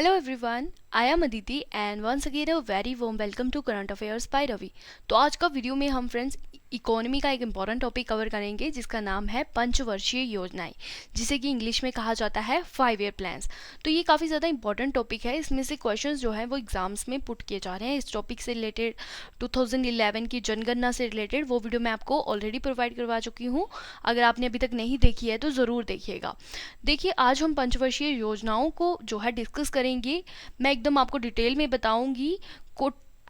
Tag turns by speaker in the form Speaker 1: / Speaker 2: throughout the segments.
Speaker 1: Hello everyone, I am Aditi and once again a very warm welcome to Current Affairs by Ravi। तो आज का video में हम friends economy का एक इम्पॉर्टेंट टॉपिक कवर करेंगे जिसका नाम है पंचवर्षीय योजनाएं, जिसे कि इंग्लिश में कहा जाता है 5 ईयर प्लान्स। तो ये काफ़ी ज़्यादा इंपॉर्टेंट टॉपिक है। इसमें से क्वेश्चंस जो है वो एग्जाम्स में पुट किए जा रहे हैं। इस टॉपिक से रिलेटेड 2011 की जनगणना से रिलेटेड वो वीडियो मैं आपको ऑलरेडी प्रोवाइड करवा चुकी हूँ। अगर आपने अभी तक नहीं देखी है तो ज़रूर देखिएगा। देखिए, आज हम पंचवर्षीय योजनाओं को जो है डिस्कस करेंगे। मैं एकदम आपको डिटेल में बताऊंगी।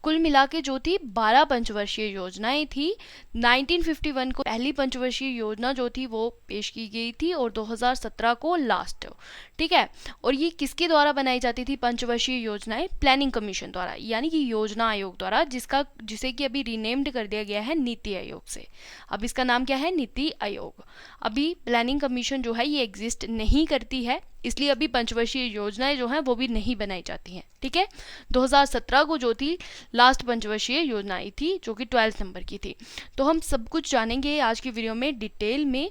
Speaker 1: कुल मिला के जो थी 12 पंचवर्षीय योजनाएं थी। 1951 को पहली पंचवर्षीय योजना जो थी वो पेश की गई थी और 2017 को लास्ट, ठीक है। और ये किसके द्वारा बनाई जाती थी पंचवर्षीय योजनाएं? प्लानिंग कमीशन द्वारा, यानी कि योजना आयोग द्वारा, जिसे कि अभी रीनेम्ड कर दिया गया है नीति आयोग से। अब इसका नाम क्या है? नीति आयोग। अभी प्लानिंग कमीशन जो है ये एग्जिस्ट नहीं करती है, इसलिए अभी पंचवर्षीय योजनाएं जो हैं वो भी नहीं बनाई जाती हैं, ठीक है। 2017 को जो थी लास्ट पंचवर्षीय योजना आई थी, जो कि 12 नंबर की थी। तो हम सब कुछ जानेंगे आज की वीडियो में डिटेल में।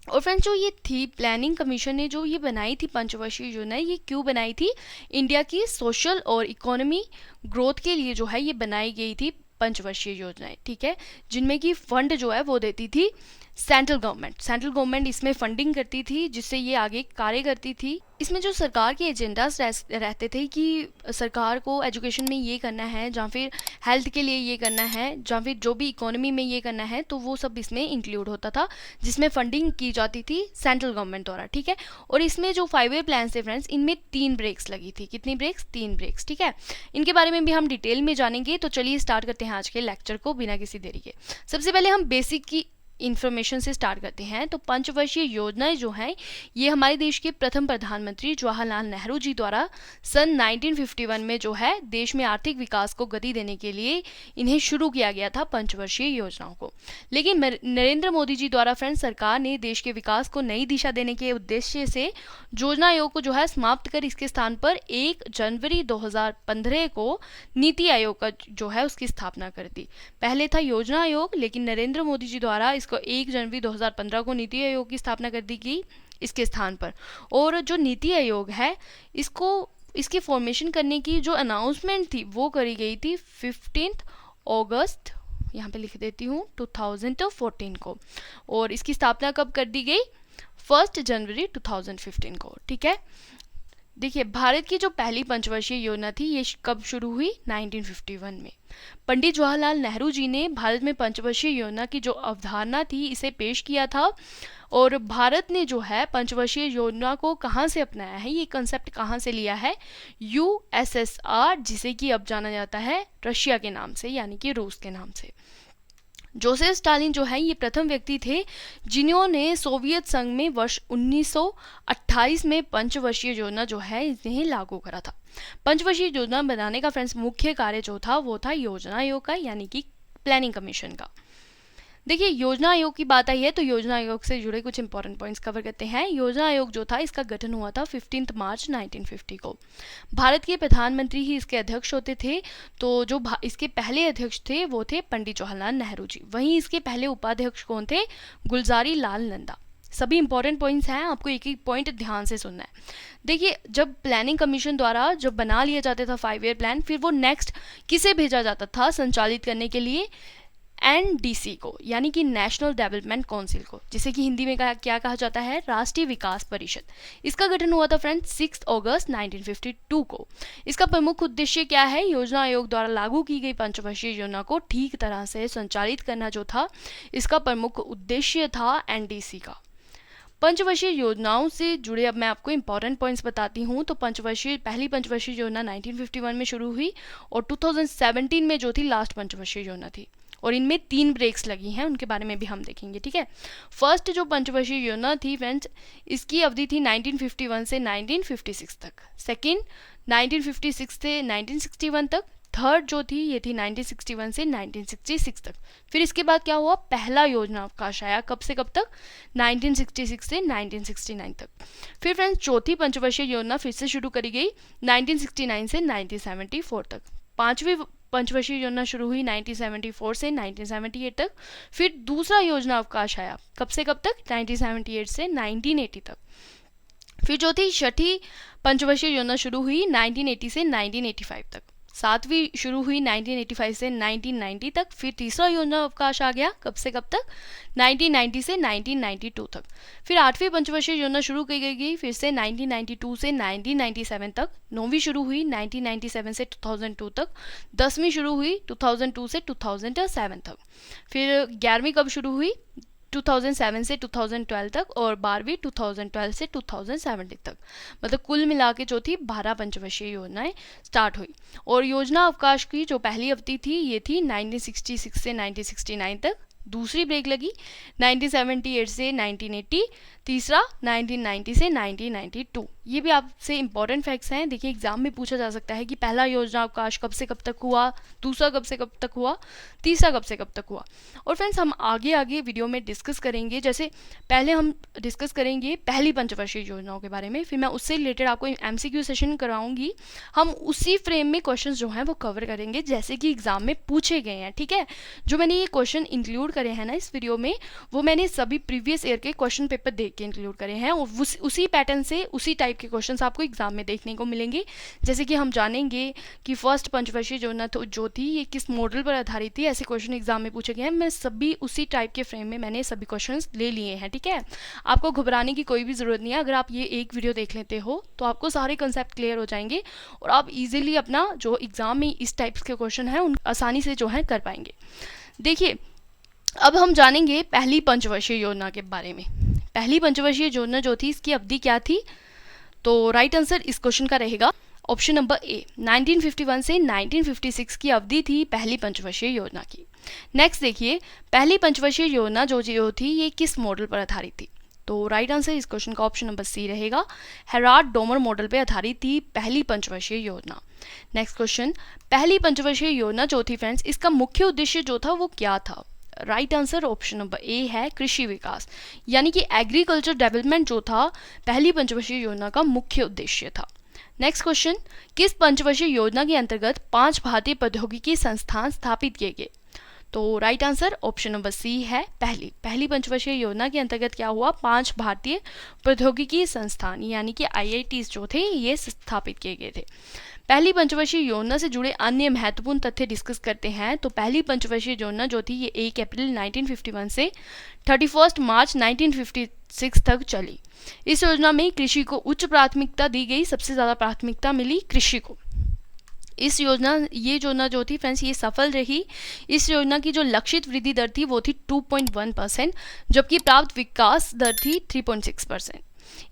Speaker 1: और फ्रेंड्स, जो ये थी प्लानिंग कमीशन ने जो ये बनाई थी पंचवर्षीय योजनाएं, ये क्यों बनाई थी? इंडिया की सोशल और इकोनॉमी ग्रोथ के लिए जो है ये बनाई गई थी पंचवर्षीय योजनाएं, ठीक है। जिनमें कि फंड जो है वो देती थी सेंट्रल गवर्नमेंट इसमें फंडिंग करती थी, जिससे ये आगे कार्य करती थी। इसमें जो सरकार के एजेंडास रहते थे कि सरकार को एजुकेशन में ये करना है, या फिर हेल्थ के लिए ये करना है, या फिर जो भी इकोनॉमी में ये करना है, तो वो सब इसमें इंक्लूड होता था, जिसमें फंडिंग की जाती थी सेंट्रल गवर्नमेंट द्वारा, ठीक है। और इसमें जो 5 ईयर प्लान थे फ्रेंड्स, इनमें 3 ब्रेक्स लगी थी। कितनी ब्रेक्स? 3 ब्रेक्स, ठीक है। इनके बारे में भी हम डिटेल में जानेंगे। तो चलिए स्टार्ट करते हैं आज के लेक्चर को बिना किसी देरी के। सबसे पहले हम बेसिक की इन्फॉर्मेशन से स्टार्ट करते हैं। तो पंचवर्षीय योजनाएं जो हैं ये हमारे देश के प्रथम प्रधानमंत्री जवाहरलाल नेहरू जी द्वारा सन 1951 में जो है देश में आर्थिक विकास को गति देने के लिए इन्हें शुरू किया गया था, पंचवर्षीय योजनाओं को। लेकिन नरेंद्र मोदी जी द्वारा फ्रेंड्स सरकार ने देश के विकास को नई दिशा देने के उद्देश्य से योजना आयोग को जो है समाप्त कर इसके स्थान पर 1 जनवरी 2015 को नीति आयोग का जो है उसकी स्थापना कर दी। पहले था योजना आयोग, लेकिन नरेंद्र मोदी जी द्वारा को 1 जनवरी 2015 को नीति आयोग की स्थापना कर दी गई इसके स्थान पर। और जो नीति आयोग है इसकी फॉर्मेशन करने की जो अनाउंसमेंट थी वो करी गई थी 15 अगस्त, यहाँ पे लिख देती हूँ, 2014 को। और इसकी स्थापना कब कर दी गई? 1 जनवरी 2015 को, ठीक है। देखिए, भारत की जो पहली पंचवर्षीय योजना थी ये कब शुरू हुई? 1951 में। पंडित जवाहरलाल नेहरू जी ने भारत में पंचवर्षीय योजना की जो अवधारणा थी इसे पेश किया था। और भारत ने जो है पंचवर्षीय योजना को कहाँ से अपनाया है, ये कंसेप्ट कहाँ से लिया है? USSR, जिसे कि अब जाना जाता है रशिया के नाम से, यानी कि रूस के नाम से। जोसेफ स्टालिन जो है ये प्रथम व्यक्ति थे जिन्होंने सोवियत संघ में वर्ष 1928 में पंचवर्षीय योजना जो है इन्हें लागू करा था। पंचवर्षीय योजना बनाने का फ्रेंड्स मुख्य कार्य जो था वो था योजना आयोग का, यानी कि प्लानिंग कमीशन का। देखिए, योजना आयोग की बात आई है तो योजना आयोग से जुड़े कुछ इंपॉर्टेंट पॉइंट्स कवर करते हैं। योजना आयोग जो था इसका गठन हुआ था 15 मार्च 1950 को। भारत के प्रधानमंत्री ही इसके अध्यक्ष होते थे। तो जो इसके पहले अध्यक्ष थे वो थे पंडित जवाहरलाल नेहरू जी। वहीं इसके पहले उपाध्यक्ष कौन थे? गुलजारी लाल नंदा। सभी इंपॉर्टेंट पॉइंट्स हैं, आपको एक एक पॉइंट ध्यान से सुनना है। देखिए, जब प्लानिंग कमीशन द्वारा जब बना लिया जाता था 5 ईयर प्लान, फिर वो नेक्स्ट किसे भेजा जाता था संचालित करने के लिए? NDC को, यानी कि नेशनल डेवलपमेंट काउंसिल को, जिसे कि हिंदी में क्या कहा जाता है? राष्ट्रीय विकास परिषद। इसका गठन हुआ था फ्रेंड्स 6 अगस्त 1952 को। इसका प्रमुख उद्देश्य क्या है? योजना आयोग द्वारा लागू की गई पंचवर्षीय योजना को ठीक तरह से संचालित करना जो था इसका प्रमुख उद्देश्य था NDC का। पंचवर्षीय योजनाओं से जुड़े अब मैं आपको इंपॉर्टेंट पॉइंट्स बताती हूँ। तो पहली पंचवर्षीय योजना 1951 में शुरू हुई और 2017 में जो थी लास्ट पंचवर्षीय योजना थी। और इनमें 3 ब्रेक्स लगी हैं, उनके बारे में भी हम देखेंगे, ठीक है। फर्स्ट जो पंचवर्षीय योजना थी फ्रेंड्स, इसकी अवधि थी 1951 से 1956 तक। सेकंड 1956 से 1961 तक। थर्ड जो थी ये थी 1961 से 1966 तक। फिर इसके बाद क्या हुआ? पहला योजना अवकाश आया। कब से कब तक? 1966 से 1969 तक। फिर फ्रेंड्स चौथी पंचवर्षीय योजना फिर से शुरू करी गई 1969 से 1974 तक। पांचवी पंचवर्षीय योजना शुरू हुई 1974 से 1978 तक। फिर दूसरा योजना अवकाश आया। कब से कब तक? 1978 से 1980 तक। फिर जो थी छठी पंचवर्षीय योजना शुरू हुई 1980 से 1985 तक। सातवीं शुरू हुई 1985 से 1990 तक। फिर तीसरा योजना अवकाश आ गया कब से कब तक, 1990 से 1992 तक। फिर आठवीं पंचवर्षीय योजना शुरू की गई फिर से 1992 से 1997 तक। नौवीं शुरू हुई 1997 से 2002 तक। 10वीं शुरू हुई 2002 से 2007 तक। फिर 11वीं कब शुरू हुई, 2007 से 2012 तक। और 12वीं 2012 से 2017 तक। मतलब कुल मिला के जो थी 12 पंचवर्षीय योजनाएं स्टार्ट हुई। और योजना अवकाश की जो पहली अवधि थी ये थी 1966 से 1969 तक। दूसरी ब्रेक लगी 1978 से 1980। तीसरा 1990 से 1992। ये भी आपसे इंपॉर्टेंट फैक्ट्स हैं। देखिए एग्जाम में पूछा जा सकता है कि पहला योजना अवकाश कब से कब तक हुआ, दूसरा कब से कब तक हुआ, तीसरा कब से कब तक हुआ। और फ्रेंड्स हम आगे आगे वीडियो में डिस्कस करेंगे। जैसे पहले हम डिस्कस करेंगे पहली पंचवर्षीय योजनाओं के बारे में, फिर मैं उससे रिलेटेड आपको MCQ सेशन कराऊंगी। हम उसी फ्रेम में क्वेश्चन जो हैं वो कवर करेंगे जैसे कि एग्जाम में पूछे गए हैं, ठीक है। जो मैंने ये क्वेश्चन इंक्लूड करे हैं ना इस वीडियो में, वो मैंने सभी प्रीवियस ईयर के क्वेश्चन पेपर देख के इंक्लूड करे हैं। और उसी पैटर्न से उसी टाइप के क्वेश्चंस आपको एग्जाम में देखने को मिलेंगे। जैसे कि हम जानेंगे कि फर्स्ट पंचवर्षीय योजना जो थी ये किस मॉडल पर आधारित थी, ऐसे क्वेश्चन एग्जाम में पूछे गए हैं। मैं सभी उसी टाइप के फ्रेम में मैंने सभी क्वेश्चंस ले लिए हैं, ठीक है। आपको घबराने की कोई भी ज़रूरत नहीं है। अगर आप ये एक वीडियो देख लेते हो तो आपको सारे कंसेप्ट क्लियर हो जाएंगे और आप इजीली अपना जो एग्जाम में इस टाइप्स के क्वेश्चन हैं उन आसानी से जो है कर पाएंगे। देखिए अब हम जानेंगे पहली पंचवर्षीय योजना के बारे में। पहली पंचवर्षीय योजना जो थी इसकी अवधि क्या थी, तो राइट आंसर इस क्वेश्चन का रहेगा ऑप्शन नंबर ए। 1951 से 1956 की अवधि थी पहली पंचवर्षीय योजना की। नेक्स्ट देखिए पहली पंचवर्षीय योजना जो थी ये किस मॉडल पर आधारित थी, तो राइट आंसर इस क्वेश्चन का ऑप्शन नंबर सी रहेगा। हेराल्ड डोमर मॉडल पर आधारित थी पहली पंचवर्षीय योजना। नेक्स्ट क्वेश्चन, पहली पंचवर्षीय योजना जो थी फ्रेंड्स इसका मुख्य उद्देश्य जो था वो क्या था, राइट आंसर ऑप्शन नंबर ए है कृषि विकास, यानी कि एग्रीकल्चर डेवलपमेंट जो था पहली पंचवर्षीय योजना का मुख्य उद्देश्य था। नेक्स्ट क्वेश्चन, किस पंचवर्षीय योजना के अंतर्गत 5 भारतीय प्रौद्योगिकी संस्थान स्थापित किए गए, तो right answer option number C है पहली पंचवर्षीय योजना के अंतर्गत क्या हुआ, 5 भारतीय प्रौद्योगिकी संस्थान यानी कि IITs जो थे ये स्थापित किए गए थे। पहली पंचवर्षीय योजना से जुड़े अन्य महत्वपूर्ण तथ्य डिस्कस करते हैं। तो पहली पंचवर्षीय योजना जो थी ये 1 अप्रैल 1951 से 31 मार्च 1956 तक चली। इस योजना में कृषि को उच्च प्राथमिकता दी गई, सबसे ज़्यादा प्राथमिकता मिली कृषि को। ये योजना जो थी फ्रेंड्स ये सफल रही। इस योजना की जो लक्षित वृद्धि दर थी वो थी 2.1%, जबकि प्राप्त विकास दर थी 3.6%।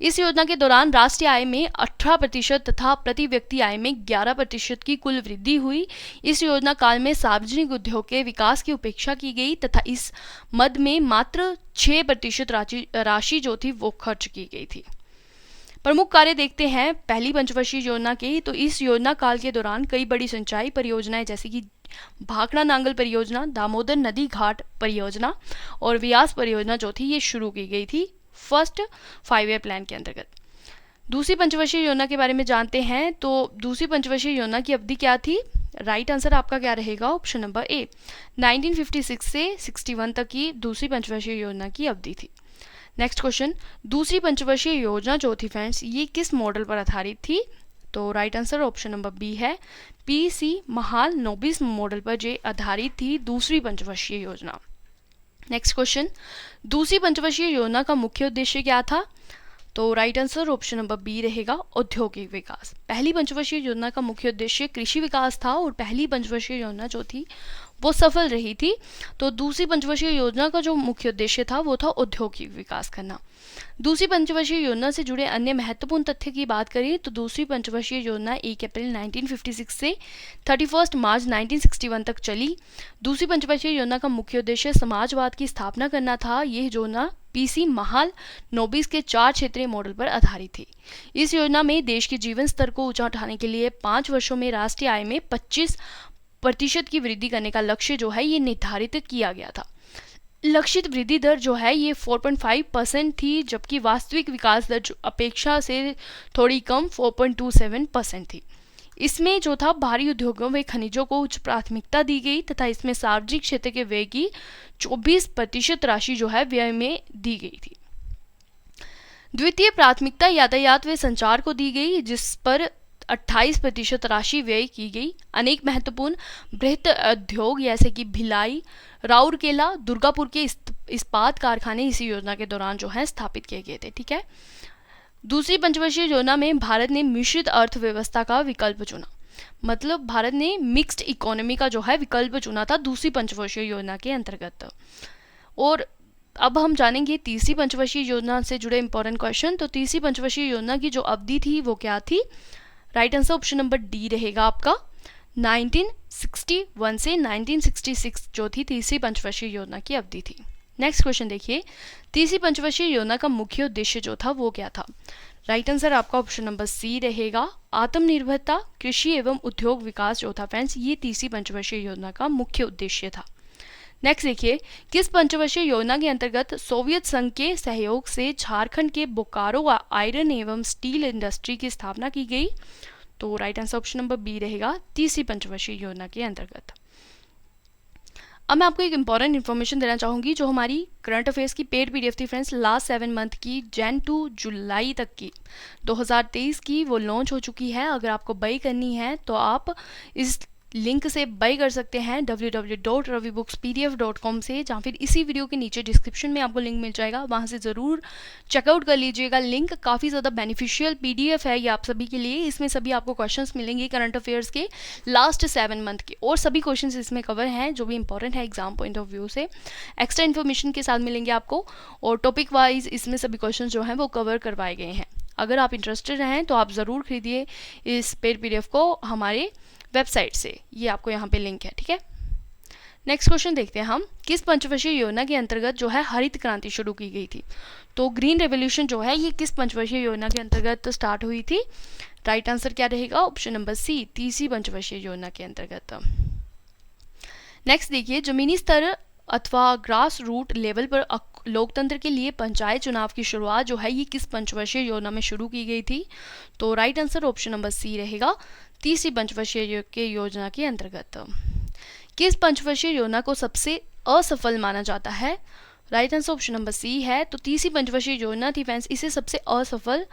Speaker 1: इस योजना के दौरान राष्ट्रीय आय में 18% तथा प्रति व्यक्ति आय में 11% की कुल वृद्धि हुई। इस योजना काल में सार्वजनिक उद्योग के विकास की उपेक्षा की गई तथा इस मद में मात्र 6% राशि जो थी वो खर्च की गई थी। प्रमुख कार्य देखते हैं पहली पंचवर्षीय योजना के। तो इस योजना काल के दौरान कई बड़ी सिंचाई परियोजनाएं जैसे कि भाखड़ा नांगल परियोजना, दामोदर नदी घाट परियोजना और व्यास परियोजना जो थी ये शुरू की गई थी फर्स्ट 5 ईयर प्लान के अंतर्गत। दूसरी पंचवर्षीय योजना के बारे में जानते हैं। तो दूसरी पंचवर्षीय योजना की अवधि क्या थी, राइट आंसर आपका क्या रहेगा ऑप्शन नंबर ए। 1956 से 61 तक की दूसरी पंचवर्षीय योजना की अवधि थी। नेक्स्ट क्वेश्चन, दूसरी पंचवर्षीय योजना जो थी फ्रेंड्स ये किस मॉडल पर आधारित थी, तो right answer option number B है PC महाल नोबिस मॉडल पर जो आधारित थी दूसरी पंचवर्षीय योजना। नेक्स्ट क्वेश्चन, दूसरी पंचवर्षीय योजना का मुख्य उद्देश्य क्या था, तो right answer option number B रहेगा औद्योगिक विकास। पहली पंचवर्षीय योजना का मुख्य उद्देश्य कृषि विकास था और पहली पंचवर्षीय योजना जो थी वो सफल रही थी। तो दूसरी पंचवर्षीय योजना का जो मुख्य उद्देश्य था वो था औद्योगिक विकास करना। दूसरी पंचवर्षीय योजना से जुड़े अन्य महत्वपूर्ण तथ्य की बात करें तो दूसरी पंचवर्षीय योजना 1 अप्रैल 1956 से 31 मार्च 1961 तक चली। दूसरी पंचवर्षीय योजना का मुख्य उद्देश्य समाजवाद की स्थापना करना था। यह योजना PC महाल नोबिस के 4 क्षेत्रीय मॉडल पर आधारित थी। इस योजना में देश के जीवन स्तर को ऊंचा उठाने के लिए 5 वर्षों में राष्ट्रीय आय में 25% की वृद्धि करने का लक्ष्य जो है ये निर्धारित किया गया था। लक्षित वृद्धि दर जो है ये 4.5% थी, जबकि वास्तविक विकास दर अपेक्षा से थोड़ी कम 4.27% थी। इसमें जो था भारी उद्योगों व खनिजों को उच्च प्राथमिकता दी गई तथा इसमें सार्वजनिक क्षेत्र के व्यय की 24% राशि जो है व्यय में दी गई थी। द्वितीय प्राथमिकता यातायात व संचार को दी गई, जिस पर 28% राशि व्यय की गई। अनेक महत्वपूर्ण बृहत उद्योग जैसे कि भिलाई, राउरकेला, दुर्गापुर के इस्पात कारखाने इसी योजना के दौरान जो है स्थापित किए गए थे। ठीक है। दूसरी पंचवर्षीय योजना में भारत ने मिश्रित अर्थव्यवस्था का विकल्प चुना, मतलब भारत ने मिक्स्ड इकोनॉमी का जो है विकल्प चुना था दूसरी पंचवर्षीय योजना के अंतर्गत। और अब हम जानेंगे तीसरी पंचवर्षीय योजना से जुड़े इंपॉर्टेंट क्वेश्चन। तो तीसरी पंचवर्षीय योजना की जो अवधि थी वो क्या थी? Right answer option number D रहेगा आपका। 1961 से 1966 जो थी तीसरी पंचवर्षीय योजना की अवधि थी। नेक्स्ट क्वेश्चन देखिए, तीसरी पंचवर्षीय योजना का मुख्य उद्देश्य जो था वो क्या था? राइट आंसर आपका ऑप्शन नंबर सी रहेगा। आत्मनिर्भरता, कृषि एवं उद्योग विकास जो था फ्रेंड्स, ये तीसरी पंचवर्षीय योजना का मुख्य उद्देश्य था। नेक्स्ट देखिए, किस पंचवर्षीय योजना के अंतर्गत सोवियत संघ के सहयोग से झारखंड के बोकारो आयरन एवं स्टील इंडस्ट्री की स्थापना की गई? तो right answer option number B रहेगा, तीसरी पंचवर्षीय योजना के अंतर्गत। अब मैं आपको एक इंपॉर्टेंट इन्फॉर्मेशन देना चाहूँगी जो हमारी करंट अफेयर्स की पेड पीडीएफ थी फ्रेंड्स, लास्ट 7 मंथ की, जैन टू जुलाई तक की 2023 की, वो लॉन्च हो चुकी है। अगर आपको बाई करनी है तो आप इस लिंक से बाई कर सकते हैं www.ravibookspdf.com से, या फिर इसी वीडियो के नीचे डिस्क्रिप्शन में आपको लिंक मिल जाएगा, वहाँ से ज़रूर चेकआउट कर लीजिएगा। लिंक काफ़ी ज़्यादा बेनिफिशियल पीडीएफ है ये आप सभी के लिए। इसमें सभी आपको क्वेश्चंस मिलेंगे करंट अफेयर्स के लास्ट 7 मंथ के, और सभी क्वेश्चंस इसमें कवर हैं जो भी इंपॉर्टेंट है एग्जाम पॉइंट ऑफ व्यू से। एक्स्ट्रा इन्फॉर्मेशन के साथ मिलेंगे आपको, और टॉपिक वाइज इसमें सभी क्वेश्चन जो हैं वो कवर करवाए गए हैं। अगर आप इंटरेस्टेड हैं तो आप ज़रूर खरीदिए इस पेड पीडीएफ को हमारे वेबसाइट से, ये आपको यहाँ पे लिंक है। ठीक है। नेक्स्ट क्वेश्चन देखते हैं हम, किस पंचवर्षीय योजना के अंतर्गत जो है हरित क्रांति शुरू की गई थी? तो ग्रीन रेवोल्यूशन जो है ये किस पंचवर्षीय योजना के अंतर्गत स्टार्ट हुई थी? राइट आंसर क्या रहेगा? ऑप्शन नंबर सी, तीसरी पंचवर्षीय योजना के अंतर्गत। नेक्स्ट देखिए, जमीनी स्तर अथवा ग्रास रूट लेवल पर लोकतंत्र के लिए पंचायत चुनाव की शुरुआत जो है ये किस पंचवर्षीय योजना में शुरू की गई थी? तो right answer option number C रहेगा, तीसरी पंचवर्षीय योजना के अंतर्गत। किस पंचवर्षीय योजना को सबसे असफल माना जाता है? Right answer option number C है। तो तीसरी पंचवर्षीय योजना थी फ्रेंड्स, इसे सबसे असफल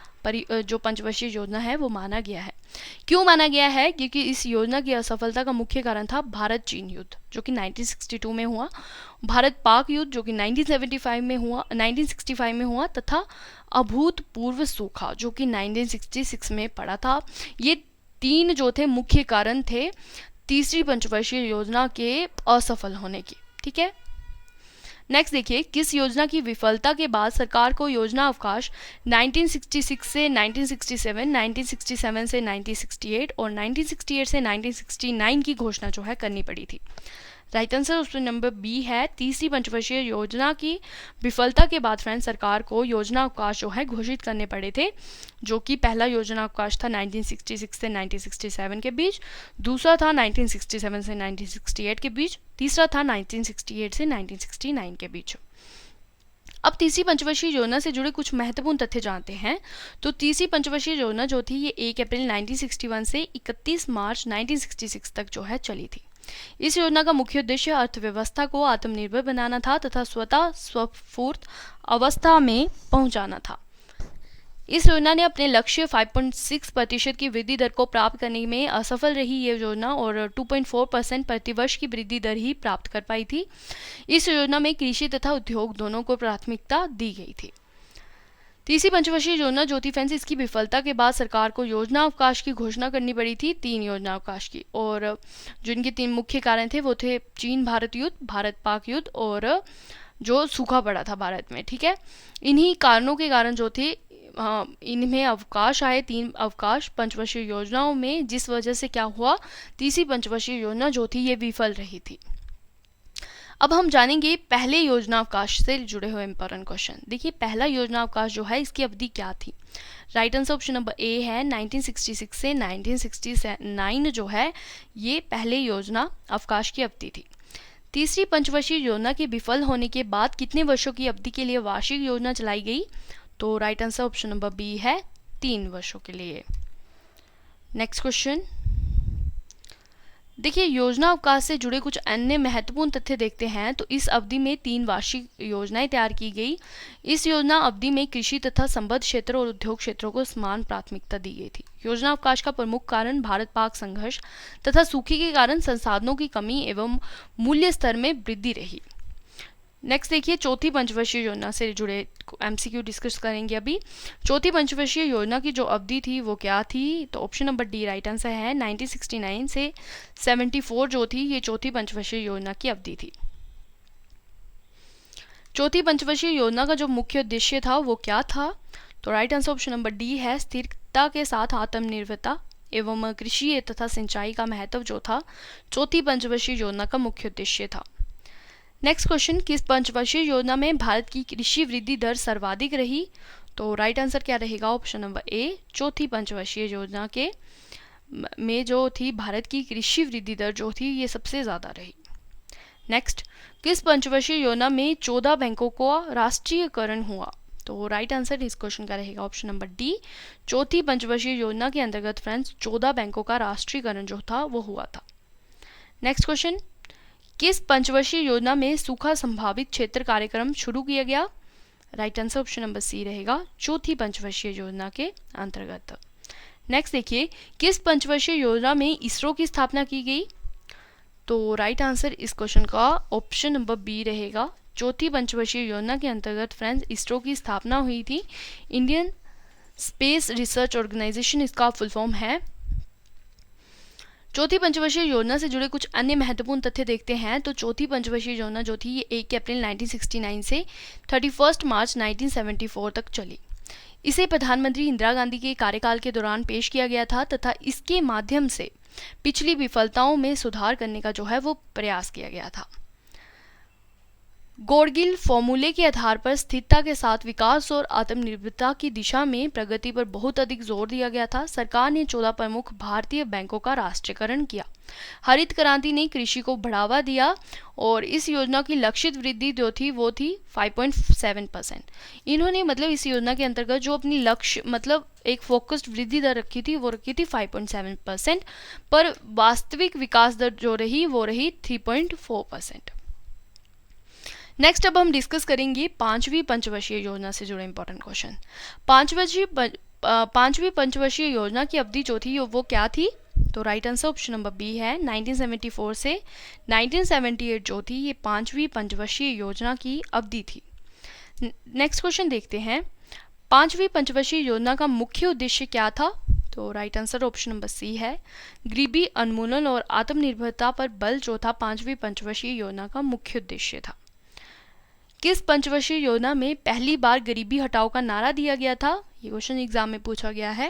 Speaker 1: जो पंचवर्षीय योजना है वो माना गया है। क्यों माना गया है? क्योंकि इस योजना की असफलता का मुख्य कारण था भारत चीन युद्ध जो कि 1962 में हुआ, भारत पाक युद्ध जो कि 1965 में हुआ तथा अभूतपूर्व सूखा जो कि 1966 में पड़ा था। ये 3 जो थे मुख्य कारण थे तीसरी पंचवर्षीय योजना के असफल होने के। ठीक है। नेक्स्ट देखिए, किस योजना की विफलता के बाद सरकार को योजना अवकाश 1966 से 1967, 1967 से 1968 और 1968 से 1969 की घोषणा जो है करनी पड़ी थी? Right answer option number B है, तीसरी पंचवर्षीय योजना की विफलता के बाद फ्रेंड्स सरकार को योजना अवकाश जो है घोषित करने पड़े थे, जो कि पहला योजना अवकाश था 1966 से 1967 के बीच, दूसरा था 1967 से 1968 के बीच, तीसरा था 1968 से 1969 के बीच। अब तीसरी पंचवर्षीय योजना से जुड़े कुछ महत्वपूर्ण तथ्य जानते हैं। तो तीसरी पंचवर्षीय योजना जो थी ये 1 अप्रैल 1961 से 31 मार्च 1966 तक जो है चली थी। इस योजना का मुख्य उद्देश्य अर्थव्यवस्था को आत्मनिर्भर बनाना था तथा स्वतः स्फूर्त अवस्था में पहुंचाना था। इस योजना ने अपने लक्ष्य 5.6% की वृद्धि दर को प्राप्त करने में असफल रही ये योजना, और 2.4% प्रतिवर्ष की वृद्धि दर ही प्राप्त कर पाई थी। इस योजना में कृषि तथा उद्योग दोनों को प्राथमिकता दी गई थी। तीसरी पंचवर्षीय योजना जो थी फ्रेंड्स, इसकी विफलता के बाद सरकार को योजना अवकाश की घोषणा करनी पड़ी थी, 3 योजना अवकाश की, और जिनके 3 मुख्य कारण थे वो थे चीन भारत युद्ध, भारत पाक युद्ध और जो सूखा पड़ा था भारत में। ठीक है। इन्हीं कारणों के कारण जो थे इनमें अवकाश आए, 3 अवकाश पंचवर्षीय योजनाओं में, जिस वजह से क्या हुआ, तीसरी पंचवर्षीय योजना जो थी ये विफल रही थी। अब हम जानेंगे पहले योजना अवकाश से जुड़े हुए इंपॉर्टेंट क्वेश्चन। देखिए, पहला योजना अवकाश जो है इसकी अवधि क्या थी? राइट आंसर ऑप्शन नंबर ए है, 1966 से 1969 जो है ये पहले योजना अवकाश की अवधि थी। तीसरी पंचवर्षीय योजना के विफल होने के बाद कितने वर्षों की अवधि के लिए वार्षिक योजना चलाई गई? तो right answer option number B है, 3 वर्षों के लिए। नेक्स्ट क्वेश्चन देखिए, योजना अवकाश से जुड़े कुछ अन्य महत्वपूर्ण तथ्य देखते हैं तो इस अवधि में 3 वार्षिक योजनाएं तैयार की गई। इस योजना अवधि में कृषि तथा संबद्ध क्षेत्र और उद्योग क्षेत्रों को समान प्राथमिकता दी गई थी। योजना अवकाश का प्रमुख कारण भारत पाक संघर्ष तथा सूखे के कारण संसाधनों की कमी एवं मूल्य स्तर में वृद्धि रही। नेक्स्ट देखिए, चौथी पंचवर्षीय योजना से जुड़े एमसीक्यू डिस्कस करेंगे अभी। चौथी पंचवर्षीय योजना की जो अवधि थी वो क्या थी, तो option number D right answer है। 1969 से 74 जो थी ये चौथी पंचवर्षीय योजना की अवधि थी। चौथी पंचवर्षीय योजना का जो मुख्य उद्देश्य था वो क्या था, तो right answer option number D है। स्थिरता के साथ आत्मनिर्भरता एवं कृषि तथा सिंचाई का महत्व जो था चौथी पंचवर्षीय योजना का मुख्य उद्देश्य था। नेक्स्ट क्वेश्चन, किस पंचवर्षीय योजना में भारत की कृषि वृद्धि दर सर्वाधिक रही, तो राइट आंसर क्या रहेगा, ऑप्शन नंबर ए। चौथी पंचवर्षीय योजना के में जो थी भारत की कृषि वृद्धि दर जो थी ये सबसे ज़्यादा रही। नेक्स्ट, किस पंचवर्षीय योजना में 14 बैंकों का राष्ट्रीयकरण हुआ, तो राइट आंसर इस क्वेश्चन का रहेगा ऑप्शन नंबर डी। चौथी पंचवर्षीय योजना के अंतर्गत फ्रेंड्स 14 बैंकों का राष्ट्रीयकरण जो था वो हुआ था। नेक्स्ट क्वेश्चन, किस पंचवर्षीय योजना में सूखा संभावित क्षेत्र कार्यक्रम शुरू किया गया, right answer option number C रहेगा। चौथी पंचवर्षीय योजना के अंतर्गत। नेक्स्ट देखिए, किस पंचवर्षीय योजना में इसरो की स्थापना की गई, तो राइट आंसर इस क्वेश्चन का ऑप्शन नंबर बी रहेगा। चौथी पंचवर्षीय योजना के अंतर्गत फ्रेंड्स इसरो की स्थापना हुई थी। इंडियन स्पेस रिसर्च ऑर्गेनाइजेशन इसका फुल फॉर्म है। चौथी पंचवर्षीय योजना से जुड़े कुछ अन्य महत्वपूर्ण तथ्य देखते हैं तो चौथी पंचवर्षीय योजना जो थी ये 1 अप्रैल 1969 से 31 मार्च 1974 तक चली। इसे प्रधानमंत्री इंदिरा गांधी के कार्यकाल के दौरान पेश किया गया था तथा इसके माध्यम से पिछली विफलताओं में सुधार करने का जो है वो प्रयास किया गया था। गॉडगिल फॉर्मूले के आधार पर स्थिरता के साथ विकास और आत्मनिर्भरता की दिशा में प्रगति पर बहुत अधिक जोर दिया गया था। सरकार ने 14 प्रमुख भारतीय बैंकों का राष्ट्रीयकरण किया। हरित क्रांति ने कृषि को बढ़ावा दिया और इस योजना की लक्षित वृद्धि जो थी वो थी 5.7%। इन्होंने इस योजना के अंतर्गत जो अपनी लक्ष्य एक फोकस्ड वृद्धि दर रखी थी वो रखी थी 5.7%, पर वास्तविक विकास दर जो रही वो रही 3.4%। नेक्स्ट अब हम डिस्कस करेंगे पांचवी पंचवर्षीय योजना से जुड़े इंपॉर्टेंट क्वेश्चन। पांचवी पंचवर्षीय योजना की अवधि जो थी वो क्या थी, तो right answer option number B है। 1974 से 1978 जो थी ये पांचवी पंचवर्षीय योजना की अवधि थी। नेक्स्ट क्वेश्चन देखते हैं, पांचवी पंचवर्षीय योजना का मुख्य उद्देश्य क्या था, तो right answer option number C है। गरीबी उन्मूलन और आत्मनिर्भरता पर बल जो था पांचवी पंचवर्षीय योजना का मुख्य उद्देश्य था। किस पंचवर्षीय योजना में पहली बार गरीबी हटाओ का नारा दिया गया था, ये क्वेश्चन एग्जाम में पूछा गया है।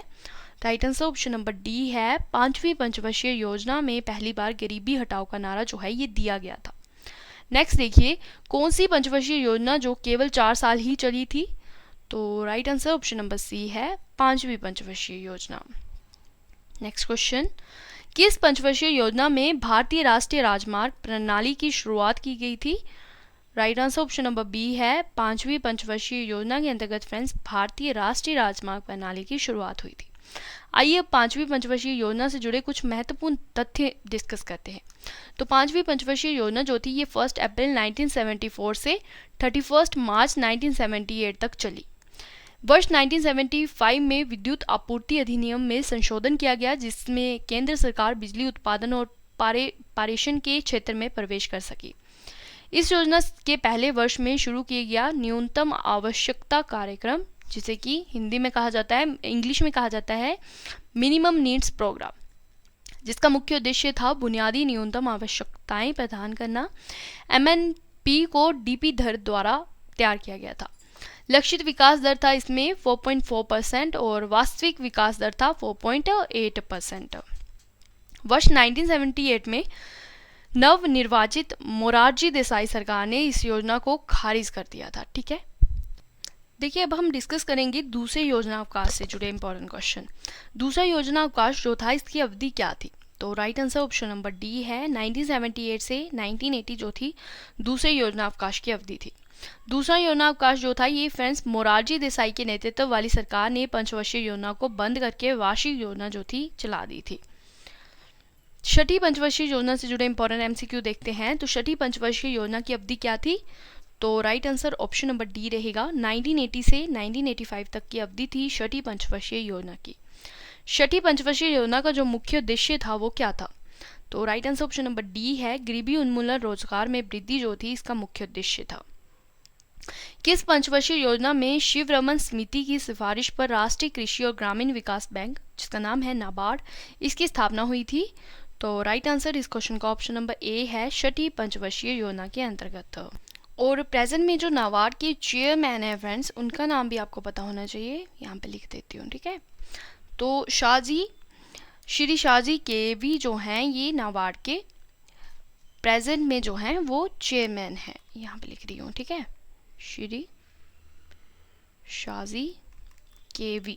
Speaker 1: Right answer option number D है। पांचवी पंचवर्षीय योजना में पहली बार गरीबी हटाओ का नारा जो है ये दिया गया था। नेक्स्ट देखिए, कौन सी पंचवर्षीय योजना जो केवल 4 साल ही चली थी, तो right answer option number C है, पांचवी पंचवर्षीय योजना। नेक्स्ट क्वेश्चन, किस पंचवर्षीय योजना में भारतीय राष्ट्रीय राजमार्ग प्रणाली की शुरुआत की गई थी, right answer option number B है। पांचवी पंचवर्षीय योजना के अंतर्गत फ्रेंड्स भारतीय राष्ट्रीय राजमार्ग प्रणाली की शुरुआत हुई थी। आइए पांचवी पंचवर्षीय योजना से जुड़े कुछ महत्वपूर्ण तथ्य डिस्कस करते हैं। तो पांचवी पंचवर्षीय योजना जो थी ये 1 अप्रैल 1974 से 31 मार्च 1978 तक चली। वर्ष 1975 में विद्युत आपूर्ति अधिनियम में संशोधन किया गया जिसमें केंद्र सरकार बिजली उत्पादन और पारेषण के क्षेत्र में प्रवेश कर सकी। इस योजना के पहले वर्ष में शुरू किया गया न्यूनतम आवश्यकता कार्यक्रम, जिसे कि हिंदी में कहा जाता है, इंग्लिश में कहा जाता है मिनिमम नीड्स प्रोग्राम, जिसका मुख्य उद्देश्य था बुनियादी न्यूनतम आवश्यकताएं प्रदान करना। MNP को DP दर द्वारा तैयार किया गया था। लक्षित विकास दर था इसमें 4.4% और वास्तविक विकास दर था 4.8%। वर्ष 1978 में नव निर्वाचित मोरारजी देसाई सरकार ने इस योजना को खारिज कर दिया था। ठीक है, देखिए अब हम डिस्कस करेंगे दूसरे योजना अवकाश से जुड़े इंपॉर्टेंट क्वेश्चन। दूसरा योजना अवकाश जो था इसकी अवधि क्या थी, तो right answer option number D है। 1978 से 1980 जो थी दूसरे योजना अवकाश की अवधि थी। दूसरा योजना अवकाश जो था ये फ्रेंड्स मोरारजी देसाई के नेतृत्व वाली सरकार ने पंचवर्षीय योजना को बंद करके वार्षिक योजना जो थी चला दी थी। छठी पंचवर्षीय योजना से जुड़े इंपॉर्टेंट एमसीक्यू देखते हैं। तो छठी पंचवर्षीय योजना की अवधि क्या थी? तो right answer option number D रहेगा। 1980 से 1985 तक की अवधि थी छठी पंचवर्षीय योजना की। छठी पंचवर्षीय योजना का जो मुख्य उद्देश्य था वो क्या था? तो right answer option number D है, गरीबी उन्मूलन, रोजगार में वृद्धि जो थी इसका मुख्य उद्देश्य था। किस पंचवर्षीय योजना में शिवरमन समिति की सिफारिश पर राष्ट्रीय कृषि और ग्रामीण विकास बैंक, जिसका नाम है नाबार्ड, इसकी स्थापना हुई थी? तो राइट आंसर इस क्वेश्चन का ऑप्शन नंबर ए है, छठी पंचवर्षीय योजना के अंतर्गत। और प्रेजेंट में जो नाबार्ड के चेयरमैन है फ्रेंड्स, उनका नाम भी आपको पता होना चाहिए, यहाँ पे लिख देती हूँ, ठीक है। तो श्री शाहजी केवी जो हैं ये नाबार्ड के प्रेजेंट में जो हैं वो चेयरमैन हैं, यहाँ पे लिख रही हूँ, ठीक है। श्री शाहजी केवी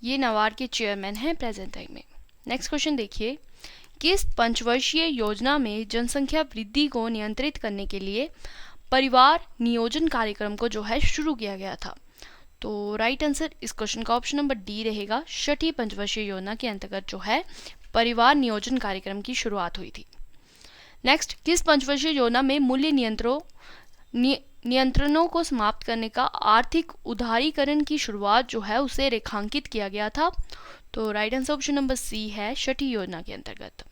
Speaker 1: ये नाबार्ड के चेयरमैन हैं प्रेजेंट टाइम में। नेक्स्ट क्वेश्चन देखिए, किस पंचवर्षीय योजना में जनसंख्या वृद्धि को नियंत्रित करने के लिए परिवार नियोजन कार्यक्रम को जो है शुरू किया गया था? तो राइट आंसर इस क्वेश्चन का ऑप्शन नंबर डी रहेगा। छठी पंचवर्षीय योजना के अंतर्गत जो है परिवार नियोजन कार्यक्रम की शुरुआत हुई थी। नेक्स्ट, किस पंचवर्षीय योजना में मूल्य नियंत्रणों को समाप्त करने का आर्थिक उदारीकरण की शुरुआत जो है उसे रेखांकित किया गया था? तो right answer option number C है, छठी योजना के अंतर्गत।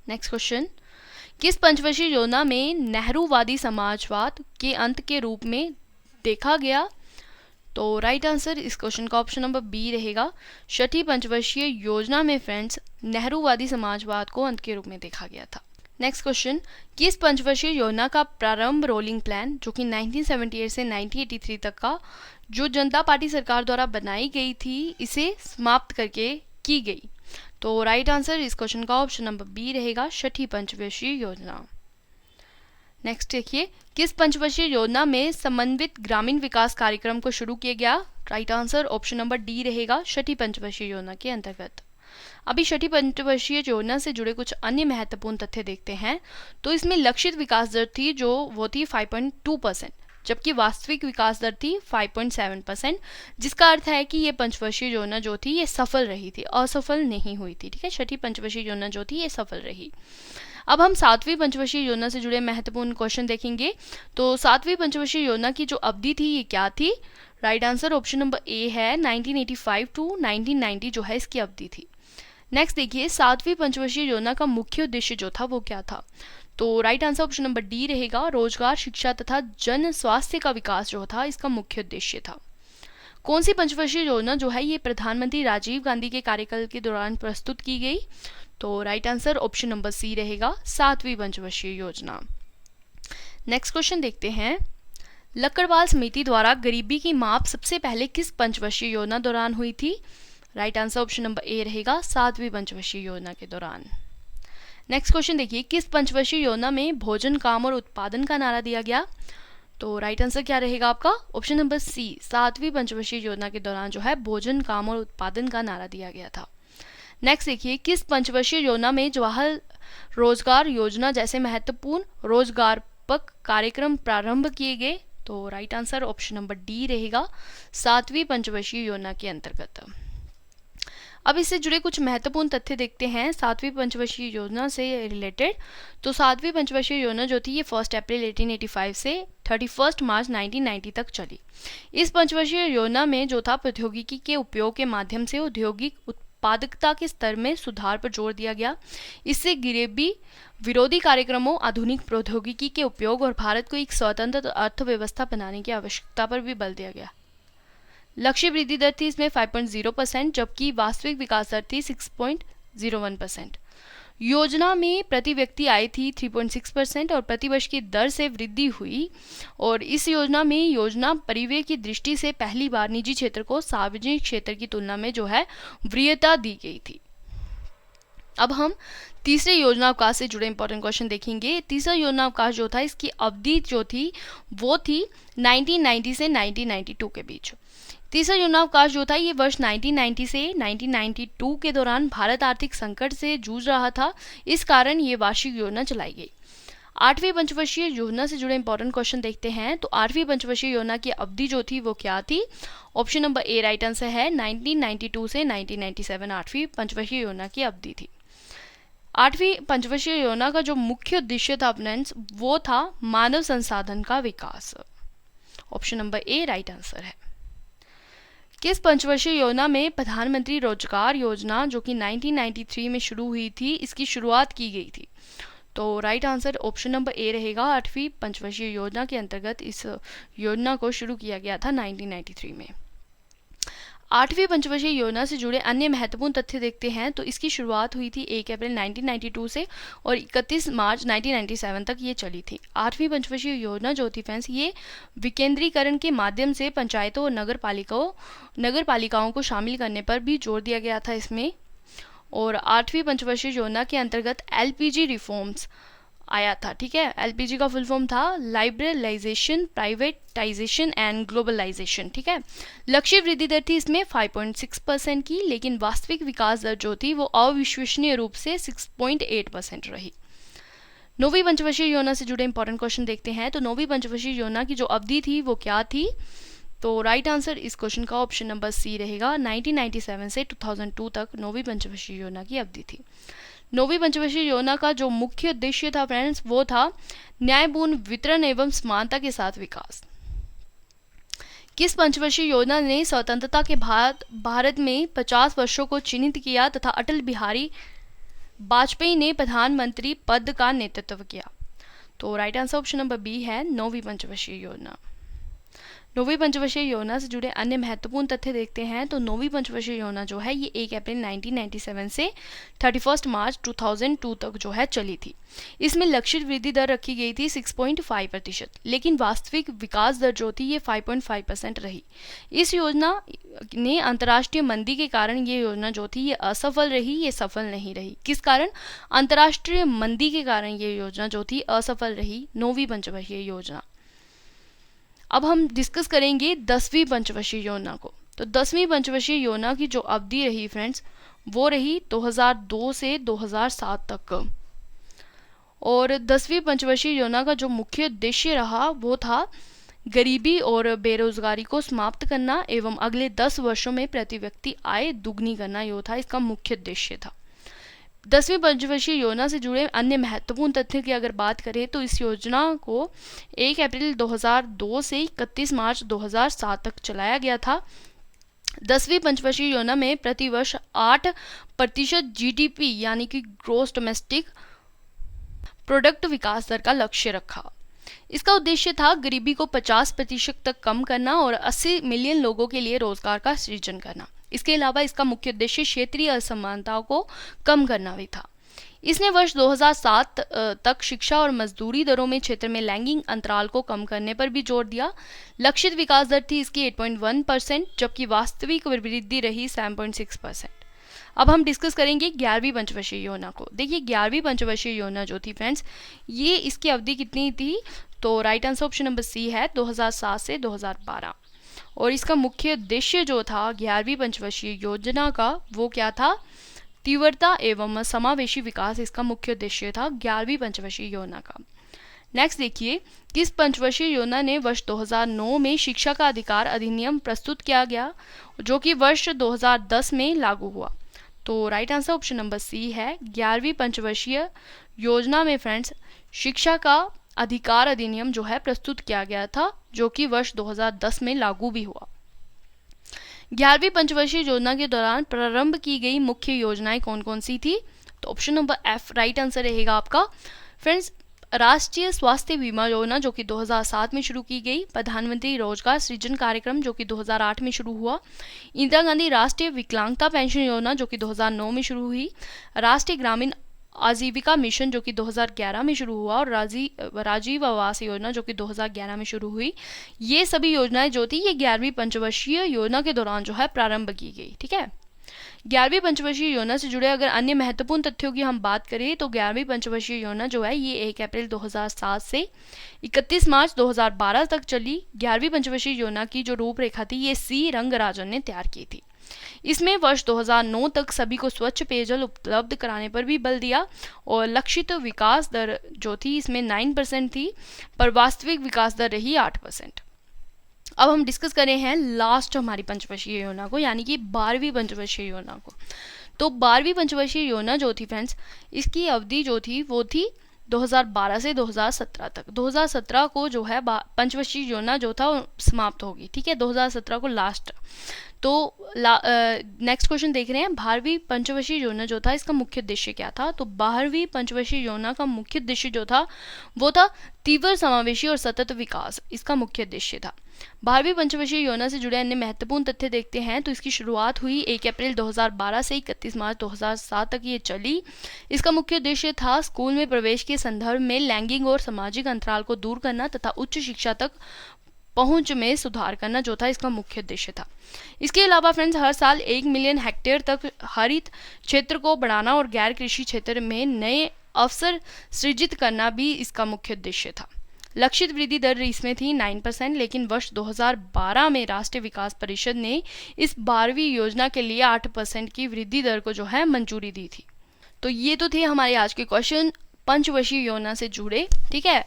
Speaker 1: नेक्स्ट क्वेश्चन, किस पंचवर्षीय योजना में नेहरूवादी समाजवाद के अंत के रूप में देखा गया? तो राइट आंसर इस क्वेश्चन का ऑप्शन नंबर बी रहेगा। छठी पंचवर्षीय योजना में फ्रेंड्स नेहरूवादी समाजवाद को अंत के रूप में देखा गया था। नेक्स्ट क्वेश्चन, किस पंचवर्षीय योजना का प्रारंभ रोलिंग प्लान जो कि 1978 से 1983 तक का जो जनता पार्टी सरकार द्वारा बनाई गई थी इसे समाप्त करके की गई? तो राइट आंसर इस क्वेश्चन का ऑप्शन नंबर बी रहेगा, छठी पंचवर्षीय योजना। नेक्स्ट देखिए, किस पंचवर्षीय योजना में समन्वित ग्रामीण विकास कार्यक्रम को शुरू किया गया? Right answer option number D रहेगा, छठी पंचवर्षीय योजना के अंतर्गत। अभी छठी पंचवर्षीय योजना से जुड़े कुछ अन्य महत्वपूर्ण तथ्य देखते हैं। तो इसमें लक्षित विकास दर थी जो वो थी 5.2%, जबकि वास्तविक विकास दर थी 5.7%, जिसका अर्थ है कि ये पंचवर्षीय योजना जो थी ये सफल रही थी, असफल नहीं हुई थी, ठीक है। छठी पंचवर्षीय योजना जो थी ये सफल रही। अब हम सातवीं पंचवर्षीय योजना से जुड़े महत्वपूर्ण क्वेश्चन देखेंगे। तो सातवीं पंचवर्षीय योजना की जो अवधि थी ये क्या थी? राइट आंसर ऑप्शन नंबर ए है, 1985 टू 1990 जो है इसकी अवधि थी। नेक्स्ट देखिए, सातवीं पंचवर्षीय योजना का मुख्य उद्देश्य जो था वो क्या था? तो right answer option number D रहेगा, रोजगार, शिक्षा तथा जन स्वास्थ्य का विकास जो था इसका मुख्य उद्देश्य था। कौन सी पंचवर्षीय योजना जो है ये प्रधानमंत्री राजीव गांधी के कार्यकाल के दौरान प्रस्तुत की गई? तो right answer option number C रहेगा, सातवीं पंचवर्षीय योजना। नेक्स्ट क्वेश्चन देखते हैं, लक्कड़वाल समिति द्वारा गरीबी की माप सबसे पहले किस पंचवर्षीय योजना दौरान हुई थी? राइट आंसर ऑप्शन नंबर ए रहेगा, सातवीं पंचवर्षीय योजना के दौरान। नेक्स्ट क्वेश्चन देखिए, किस पंचवर्षीय योजना में भोजन, काम और उत्पादन का नारा दिया गया? तो राइट आंसर क्या रहेगा आपका? ऑप्शन नंबर सी, सातवीं पंचवर्षीय योजना के दौरान जो है भोजन, काम और उत्पादन का नारा दिया गया था। नेक्स्ट देखिए, किस पंचवर्षीय योजना में जवाहर रोजगार योजना जैसे महत्वपूर्ण रोजगारपक कार्यक्रम प्रारंभ किए गए? तो right answer option number D रहेगा, सातवीं पंचवर्षीय योजना के अंतर्गत। अब इससे जुड़े कुछ महत्वपूर्ण तथ्य देखते हैं सातवीं पंचवर्षीय योजना से रिलेटेड। तो सातवीं पंचवर्षीय योजना जो थी ये 1 अप्रैल 1885 से 31 मार्च 1990 तक चली। इस पंचवर्षीय योजना में जो था प्रौद्योगिकी के उपयोग के माध्यम से औद्योगिक उत्पादकता के स्तर में सुधार पर जोर दिया गया। इससे गरीबी विरोधी कार्यक्रमों, आधुनिक प्रौद्योगिकी के उपयोग और भारत को एक स्वतंत्र अर्थव्यवस्था बनाने की आवश्यकता पर भी बल दिया गया। लक्ष्य वृद्धि दर थी इसमें 5.0%, जबकि वास्तविक विकास दर थी 6.01%। योजना में प्रति व्यक्ति आय थी 3.6% और प्रतिवर्ष की दर से वृद्धि हुई। और इस योजना में योजना परिव्यय की दृष्टि से पहली बार निजी क्षेत्र को सार्वजनिक क्षेत्र की तुलना में जो है वरीयता दी गई थी। अब हम तीसरे योजना अवकाश से जुड़े इंपॉर्टेंट क्वेश्चन देखेंगे। तीसरा योजना अवकाश जो था इसकी अवधि जो थी वो थी 1990 से 1992 के बीच। तीसरा योजना अवकाश जो था ये वर्ष 1990 से 1992 के दौरान भारत आर्थिक संकट से जूझ रहा था, इस कारण ये वार्षिक योजना चलाई गई। आठवीं पंचवर्षीय योजना से जुड़े इंपॉर्टेंट क्वेश्चन देखते हैं। तो आठवीं पंचवर्षीय योजना की अवधि जो थी वो क्या थी? Option number A right answer है, 1992 से 1997 आठवीं पंचवर्षीय योजना की अवधि थी। आठवीं पंचवर्षीय योजना का जो मुख्य उद्देश्य था फ्रेंड्स, वो था मानव संसाधन का विकास। Option number A right answer है। किस पंचवर्षीय योजना में प्रधानमंत्री रोजगार योजना जो कि 1993 में शुरू हुई थी, इसकी शुरुआत की गई थी? तो राइट आंसर ऑप्शन नंबर ए रहेगा। आठवीं पंचवर्षीय योजना के अंतर्गत इस योजना को शुरू किया गया था 1993 में। आठवीं पंचवर्षीय योजना से जुड़े अन्य महत्वपूर्ण तथ्य देखते हैं तो इसकी शुरुआत हुई थी 1 अप्रैल 1992 से और 31 मार्च 1997 तक ये चली थी। आठवीं पंचवर्षीय योजना जो थी फ्रेंड्स, ये विकेंद्रीकरण के माध्यम से पंचायतों और नगर पालिकाओं को शामिल करने पर भी जोर दिया गया था इसमें। और आठवीं पंचवर्षीय योजना के अंतर्गत एलपीजी रिफॉर्म्स आया था। ठीक है, एलपीजी का फुल फॉर्म था लिबरलाइजेशन, प्राइवेटाइजेशन एंड ग्लोबलाइजेशन। ठीक है, लक्ष्य वृद्धि दर थी इसमें 5.6% की, लेकिन वास्तविक विकास दर जो थी वो अविश्वसनीय रूप से 6.8% रही। नौवीं पंचवर्षीय योजना से जुड़े इंपॉर्टेंट क्वेश्चन देखते हैं। तो नौवीं पंचवर्षीय योजना की जो अवधि थी वो क्या थी? तो राइट आंसर इस क्वेश्चन का ऑप्शन नंबर सी रहेगा। 1997 से 2002 तक नौवीं पंचवर्षीय योजना की अवधि थी। नौवीं पंचवर्षीय योजना का जो मुख्य उद्देश्य था फ्रेंड्स, वो था न्यायपूर्ण वितरण एवं समानता के साथ विकास। किस पंचवर्षीय योजना ने स्वतंत्रता के बाद भारत में 50 वर्षों को चिन्हित किया तथा अटल बिहारी वाजपेयी ने प्रधानमंत्री पद का नेतृत्व किया? तो right answer option number B है, नौवीं पंचवर्षीय योजना। नौवीं पंचवर्षीय योजना से जुड़े अन्य महत्वपूर्ण तथ्य देखते हैं। तो नौवीं पंचवर्षीय योजना जो है ये 1 अप्रैल 1997 से 31 मार्च 2002 तक जो है चली थी। इसमें लक्षित वृद्धि दर रखी गई थी 6.5%, लेकिन वास्तविक विकास दर जो थी ये 5.5% रही। इस योजना ने अंतर्राष्ट्रीय मंदी के कारण ये योजना जो थी ये असफल रही, ये सफल नहीं रही। किस कारण? अंतर्राष्ट्रीय मंदी के कारण ये योजना जो थी असफल रही, नौवीं पंचवर्षीय योजना। अब हम डिस्कस करेंगे 10वीं पंचवर्षीय योजना को। तो 10वीं पंचवर्षीय योजना की जो अवधि रही फ्रेंड्स, वो रही 2002 से 2007 तक। और 10वीं पंचवर्षीय योजना का जो मुख्य उद्देश्य रहा वो था गरीबी और बेरोजगारी को समाप्त करना एवं अगले 10 वर्षों में प्रति व्यक्ति आय दुगनी करना, यो था इसका मुख्य उद्देश्य था। 10वीं पंचवर्षीय योजना से जुड़े अन्य महत्वपूर्ण तथ्य की अगर बात करें तो इस योजना को 1 अप्रैल 2002 से 31 मार्च 2007 तक चलाया गया था। 10वीं पंचवर्षीय योजना में प्रतिवर्ष 8% जीडीपी यानी कि ग्रोस डोमेस्टिक प्रोडक्ट विकास दर का लक्ष्य रखा। इसका उद्देश्य था गरीबी को 50% तक कम करना और 80 मिलियन लोगों के लिए रोजगार का सृजन करना। इसके अलावा इसका मुख्य उद्देश्य क्षेत्रीय असमानताओं को कम करना भी था। इसने वर्ष 2007 तक शिक्षा और मजदूरी दरों में क्षेत्र में लैंगिक अंतराल को कम करने पर भी जोर दिया। लक्षित विकास दर थी इसकी 8.1%, जबकि वास्तविक वृद्धि रही 7.6%। अब हम डिस्कस करेंगे 11वीं पंचवर्षीय योजना को। देखिए 11वीं पंचवर्षीय योजना जो थी फ्रेंड्स, ये इसकी अवधि कितनी थी? तो right answer option number C है, 2007 से 2012। और इसका मुख्य उद्देश्य जो था 11वीं पंचवर्षीय योजना का वो क्या था? तीव्रता एवं समावेशी विकास इसका मुख्य उद्देश्य था 11वीं पंचवर्षीय योजना का। नेक्स्ट देखिए, किस पंचवर्षीय योजना ने वर्ष 2009 में शिक्षा का अधिकार अधिनियम प्रस्तुत किया गया, जो कि वर्ष 2010 में लागू हुआ? तो right answer option number C है, 11वीं पंचवर्षीय योजना में फ्रेंड्स शिक्षा का अधिकार अधिनियम जो है प्रस्तुत किया गया था, जो कि वर्ष 2010 में लागू भी हुआ। 11वीं पंचवर्षीय योजना के दौरान प्रारंभ की गई मुख्य योजनाएं कौन कौन सी थी? तो option number F right answer रहेगा आपका। फ्रेंड्स, राष्ट्रीय स्वास्थ्य बीमा योजना जो कि 2007 में शुरू की गई, प्रधानमंत्री रोजगार सृजन कार्यक्रम जो कि 2008 में शुरू हुआ, इंदिरा गांधी राष्ट्रीय विकलांगता पेंशन योजना जो कि 2009 में शुरू हुई, राष्ट्रीय ग्रामीण आजीविका मिशन जो कि 2011 में शुरू हुआ और राजीव आवास योजना जो कि 2011 में शुरू हुई। ये सभी योजनाएं जो थी ये 11वीं पंचवर्षीय योजना के दौरान जो है प्रारंभ की गई। ठीक है, 11वीं पंचवर्षीय योजना से जुड़े अगर अन्य महत्वपूर्ण तथ्यों की हम बात करें तो 11वीं पंचवर्षीय योजना जो है ये 1 अप्रैल 2007 से 31 मार्च 2012 तक चली। 11वीं पंचवर्षीय योजना की जो रूपरेखा थी ये सी रंगराजन ने तैयार की थी। इसमें वर्ष 2009 तक सभी को स्वच्छ पेयजल उपलब्ध कराने पर भी बल दिया और लक्षित विकास दर जो थी इसमें 9% थी, पर वास्तविक विकास दर रही 8%। अब हम डिस्कस करें हैं लास्ट हमारी पंचवर्षीय योजना को, यानी कि 12वीं पंचवर्षीय योजना को। तो 12वीं पंचवर्षीय योजना जो थी फ्रेंड्स, इसकी अवधि जो थी वो थी 2012 से 2017 तक। 2017 को जो है पंचवर्षीय योजना जो था समाप्त होगी, ठीक है, 2017 को लास्ट। तो नेक्स्ट क्वेश्चन देख रहे हैं, 12वीं पंचवर्षीय योजना जो था इसका मुख्य उद्देश्य क्या था। तो 12वीं पंचवर्षीय योजना का मुख्य उद्देश्य जो था वो था तीव्र समावेशी और सतत विकास, इसका मुख्य उद्देश्य था। 12वीं पंचवर्षीय योजना से जुड़े अन्य महत्वपूर्ण तथ्य देखते हैं। तो इसकी शुरुआत हुई 1 अप्रैल 2012 से 31 मार्च 2007 तक ये चली। इसका मुख्य उद्देश्य था स्कूल में प्रवेश के संदर्भ में लैंगिक और सामाजिक अंतराल को दूर करना तथा उच्च शिक्षा तक पहुंच में सुधार करना जो था इसका मुख्य उद्देश्य था। इसके अलावा फ्रेंड्स, हर साल 1 मिलियन हेक्टेयर तक हरित क्षेत्र को बढ़ाना और गैर कृषि क्षेत्र में नए अवसर सृजित करना भी इसका मुख्य उद्देश्य था। लक्षित वृद्धि दर इसमें थी 9%, लेकिन वर्ष 2012 में राष्ट्रीय विकास परिषद ने इस 12वीं योजना के लिए 8% की वृद्धि दर को जो है मंजूरी दी थी। तो ये तो थे हमारे आज के क्वेश्चन पंचवर्षीय योजना से जुड़े, ठीक है,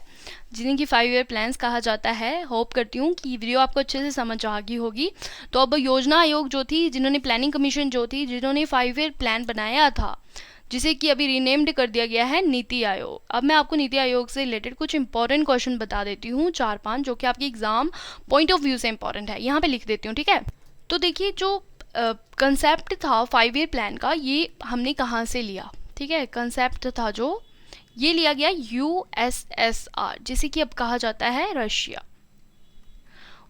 Speaker 1: जिन्हें की 5 ईयर प्लान्स कहा जाता है। होप करती हूँ कि वीडियो आपको अच्छे से समझ आ गई होगी। तो अब योजना आयोग जो थी, जिन्होंने प्लानिंग कमीशन जो थी, जिन्होंने 5 ईयर प्लान बनाया था, जिसे कि अभी रीनेम्ड कर दिया गया है नीति आयोग। अब मैं आपको नीति आयोग से रिलेटेड कुछ इंपॉर्टेंट क्वेश्चन बता देती हूँ, 4-5, जो कि आपकी एग्जाम पॉइंट ऑफ व्यू से इंपॉर्टेंट है। यहाँ पे लिख देती हूँ, ठीक है। तो देखिए, जो कंसेप्ट था 5 ईयर प्लान का, ये हमने कहाँ से लिया, ठीक है। कंसेप्ट था जो ये लिया गया USSR, जिसे कि अब कहा जाता है रशिया।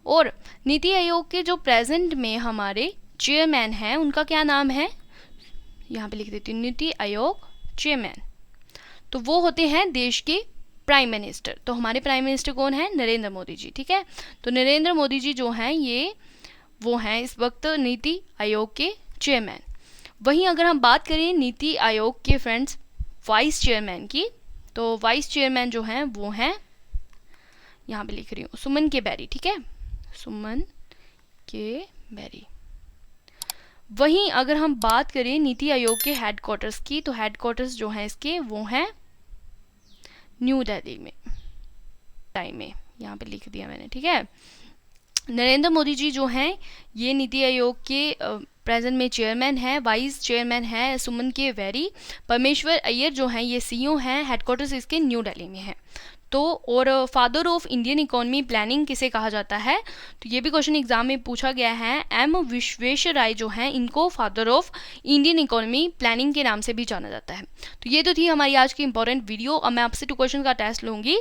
Speaker 1: और नीति आयोग के जो प्रेजेंट में हमारे चेयरमैन हैं, उनका क्या नाम है, यहाँ पे लिख देती हूँ, नीति आयोग चेयरमैन। तो वो होते हैं देश के प्राइम मिनिस्टर। तो हमारे प्राइम मिनिस्टर कौन है, नरेंद्र मोदी जी, ठीक है। तो नरेंद्र मोदी जी जो हैं, ये वो हैं इस वक्त नीति आयोग के चेयरमैन। वहीं अगर हम बात करें नीति आयोग के फ्रेंड्स वाइस चेयरमैन की, तो वाइस चेयरमैन जो हैं वो हैं, यहाँ पे लिख रही हूँ, सुमन के बैरी, ठीक है, सुमन के बैरी। वहीं अगर हम बात करें नीति आयोग के हेडक्वार्टर्स की, तो हेडक्वार्टर्स जो हैं इसके वो हैं न्यू दिल्ली में, टाइम में यहाँ पे लिख दिया मैंने, ठीक है। नरेंद्र मोदी जी जो हैं, ये नीति आयोग के प्रेजेंट में चेयरमैन है। वाइस चेयरमैन है सुमन के बैरी। परमेश्वर अय्यर जो हैं, ये CEO हैं, हेडक्वार्टर्स इसके न्यू दिल्ली में है। तो और father of Indian economy planning किसे कहा जाता है, तो ये भी क्वेश्चन एग्जाम में पूछा गया है। M विश्वेश्वराय जो हैं, इनको father of Indian economy planning के नाम से भी जाना जाता है। तो ये तो थी हमारी आज की इंपॉर्टेंट वीडियो। अब मैं आपसे 2 क्वेश्चन का टेस्ट लूँगी।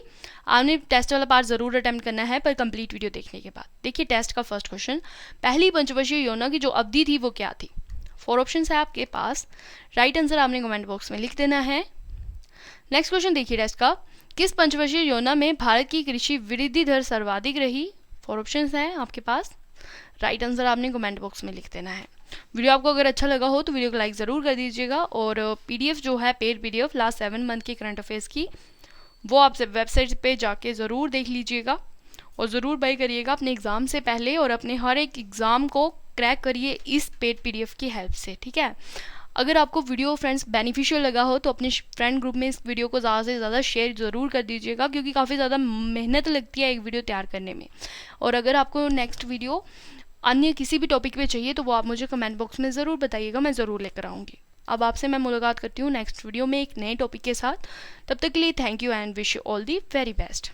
Speaker 1: आपने टेस्ट वाला पार्ट जरूर अटेम्प्ट करना है, पर कंप्लीट वीडियो देखने के बाद। देखिए टेस्ट का फर्स्ट क्वेश्चन, पहली पंचवर्षीय योजना की जो अवधि थी वो क्या थी। 4 ऑप्शन है आपके पास, राइट आंसर आपने कमेंट बॉक्स में लिख देना है। नेक्स्ट क्वेश्चन देखिए टेस्ट का, किस पंचवर्षीय योजना में भारत की कृषि वृद्धि दर सर्वाधिक रही। 4 ऑप्शन हैं आपके पास, राइट आंसर आपने कमेंट बॉक्स में लिख देना है। वीडियो आपको अगर अच्छा लगा हो तो वीडियो को लाइक ज़रूर कर दीजिएगा। और PDF जो है, पेड PDF लास्ट 7 मंथ के करंट अफेयर्स की, वो आप वेबसाइट पे जाके ज़रूर देख लीजिएगा और ज़रूर बाय करिएगा अपने एग्ज़ाम से पहले, और अपने हर एक एग्ज़ाम को क्रैक करिए इस पेड PDF की हेल्प से, ठीक है। अगर आपको वीडियो फ्रेंड्स बेनिफिशियल लगा हो तो अपने फ्रेंड ग्रुप में इस वीडियो को ज़्यादा से ज़्यादा शेयर ज़रूर कर दीजिएगा, क्योंकि काफ़ी ज़्यादा मेहनत लगती है एक वीडियो तैयार करने में। और अगर आपको नेक्स्ट वीडियो अन्य किसी भी टॉपिक पे चाहिए तो वो आप मुझे कमेंट बॉक्स में ज़रूर बताइएगा, मैं ज़रूर लेकर आऊँगी। अब आपसे मैं मुलाकात करती हूँ नेक्स्ट वीडियो में एक नए टॉपिक के साथ। तब तक के लिए thank you and wish you all the very best.